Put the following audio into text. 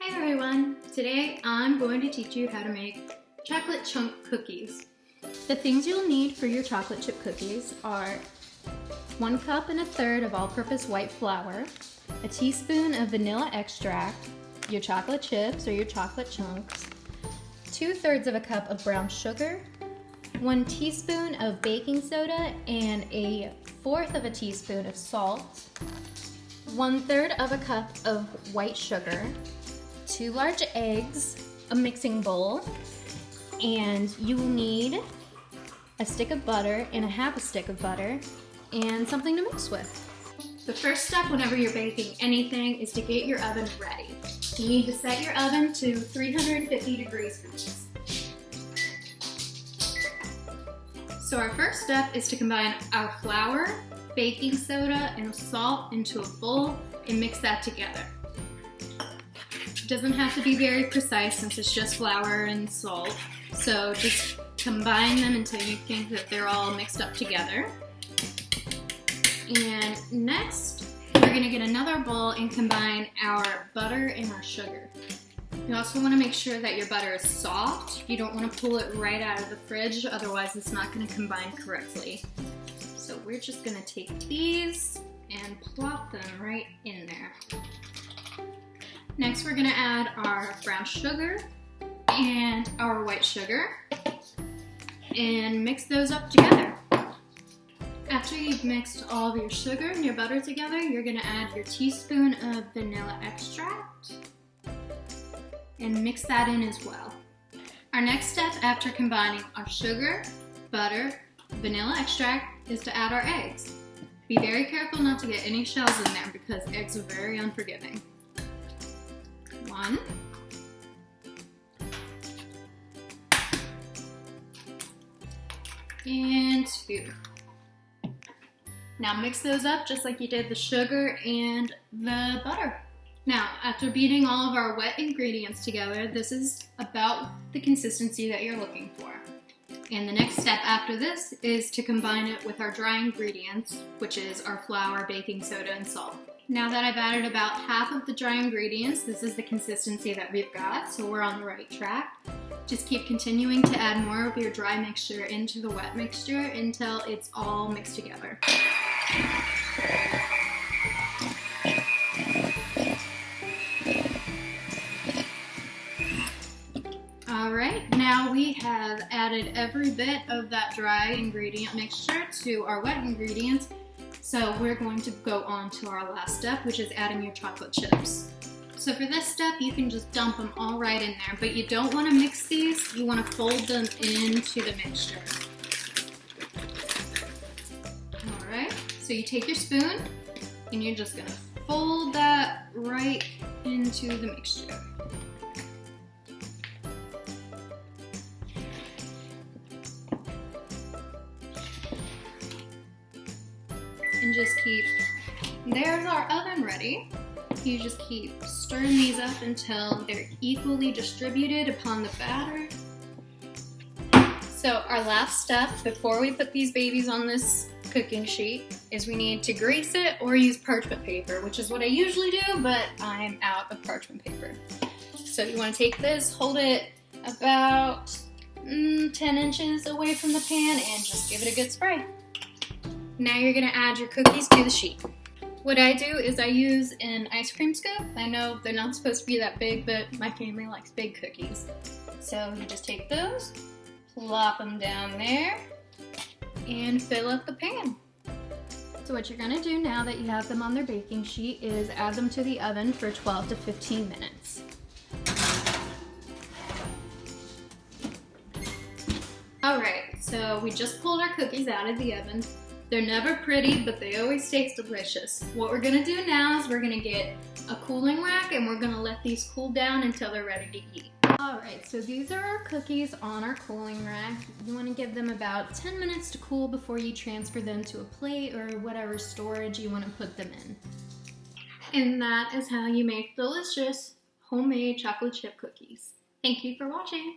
Hi everyone! Today I'm going to teach you how to make chocolate chunk cookies. The things you'll need for your chocolate chip cookies are 1 cup and 1/3 of all-purpose white flour, a teaspoon of vanilla extract, your chocolate chips or your chocolate chunks, 2/3 of a cup of brown sugar, 1 teaspoon of baking soda and 1/4 of a teaspoon of salt, 1/3 of a cup of white sugar, 2 large eggs, a mixing bowl, and you will need a stick of butter and 1/2 stick of butter and something to mix with. The first step whenever you're baking anything is to get your oven ready. You need to set your oven to 350 degrees for this. So our first step is to combine our flour, baking soda, and salt into a bowl and mix that together. It doesn't have to be very precise since it's just flour and salt, so just combine them until you think that they're all mixed up together. And next, we're going to get another bowl and combine our butter and our sugar. You also want to make sure that your butter is soft. You don't want to pull it right out of the fridge, otherwise it's not going to combine correctly. So we're just going to take these and plop them right in there. Next we're going to add our brown sugar and our white sugar and mix those up together. After you've mixed all of your sugar and your butter together, you're going to add your teaspoon of vanilla extract and mix that in as well. Our next step after combining our sugar, butter, vanilla extract is to add our eggs. Be very careful not to get any shells in there because eggs are very unforgiving. 1, and 2. Now mix those up just like you did the sugar and the butter. Now, after beating all of our wet ingredients together, this is about the consistency that you're looking for. And the next step after this is to combine it with our dry ingredients, which is our flour, baking soda, and salt. Now that I've added about half of the dry ingredients, this is the consistency that we've got, so we're on the right track. Just keep continuing to add more of your dry mixture into the wet mixture until it's all mixed together. Alright, now we have added every bit of that dry ingredient mixture to our wet ingredients, so we're going to go on to our last step, which is adding your chocolate chips. So for this step, you can just dump them all right in there, but you don't want to mix these, you want to fold them into the mixture. Alright, so you take your spoon, and you're just going to fold that right into the mixture. And just there's our oven ready. You just keep stirring these up until they're equally distributed upon the batter. So our last step before we put these babies on this cooking sheet is we need to grease it or use parchment paper, which is what I usually do, but I'm out of parchment paper. So you want to take this, hold it about 10 inches away from the pan and just give it a good spray. Now you're going to add your cookies to the sheet. What I do is I use an ice cream scoop. I know they're not supposed to be that big, but my family likes big cookies. So you just take those, plop them down there, and fill up the pan. So what you're going to do now that you have them on their baking sheet is add them to the oven for 12 to 15 minutes. Alright, so we just pulled our cookies out of the oven. They're never pretty, but they always taste delicious. What we're gonna do now is we're gonna get a cooling rack and we're gonna let these cool down until they're ready to eat. Alright, so these are our cookies on our cooling rack. You wanna give them about 10 minutes to cool before you transfer them to a plate or whatever storage you wanna put them in. And that is how you make delicious homemade chocolate chip cookies. Thank you for watching.